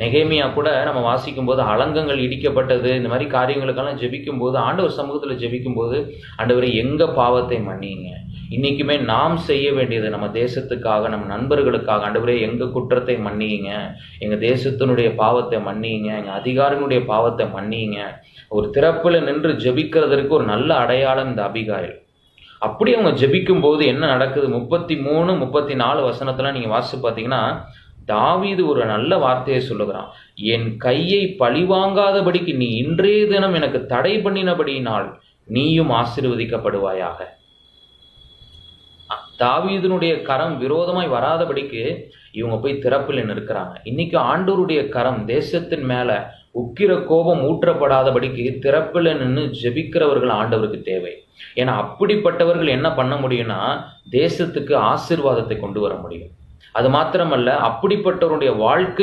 நெகேமியா கூட நம்ம வாசிக்கும் போது அலங்கங்கள் இடிக்கப்பட்டது, இந்த மாதிரி காரியங்களுக்கெல்லாம் ஜெபிக்கும் போது, ஆண்டவர் சமூகத்தில் ஜெபிக்கும் போது, ஆண்டவரே எங்க பாவத்தை மன்னிங்க. இன்னைக்குமே நாம் செய்ய வேண்டியது நம்ம தேசத்துக்காக, நம்ம நண்பர்களுக்காக, ஆண்டவரே எங்க குற்றத்தை மன்னிங்க, எங்க தேசத்தினுடைய பாவத்தை மன்னிங்க, எங்க அதிகாரிகளுடைய பாவத்தை மன்னிங்க. ஒரு திறப்புல நின்று ஜெபிக்கிறதற்கு ஒரு நல்ல அடையாளம் இந்த அபிகாயில். அப்படி அவங்க ஜெபிக்கும் போது என்ன நடக்குது? 33, 34 வசனத்துல நீங்க வாசிச்சு பார்த்தீங்கன்னா, தாவீது ஒரு நல்ல வார்த்தையை சொல்லுகிறான். என் கையை பழிவாங்காதபடிக்கு நீ இன்றைய தினம் எனக்கு தடை பண்ணினபடியினால் நீயும் ஆசீர்வதிக்கப்படுவாயாக. தாவீதினுடைய கரம் விரோதமாய் வராதபடிக்கு இவங்க போய் திறப்பில் நிற்கிறாங்க. இன்னைக்கு ஆண்டவருடைய கரம் தேசத்தின் மேல உக்கிர கோபம் ஊற்றப்படாதபடிக்கு திறப்பில் நின்று ஜெபிக்கிறவர்கள் ஆண்டவருக்கு தேவை. ஏன்னா அப்படிப்பட்டவர்கள் என்ன பண்ண முடியும்னா தேசத்துக்கு ஆசீர்வாதத்தை கொண்டு வர முடியும். அது மாத்திரமல்ல, அப்படிப்பட்டவருடைய வாழ்க்கை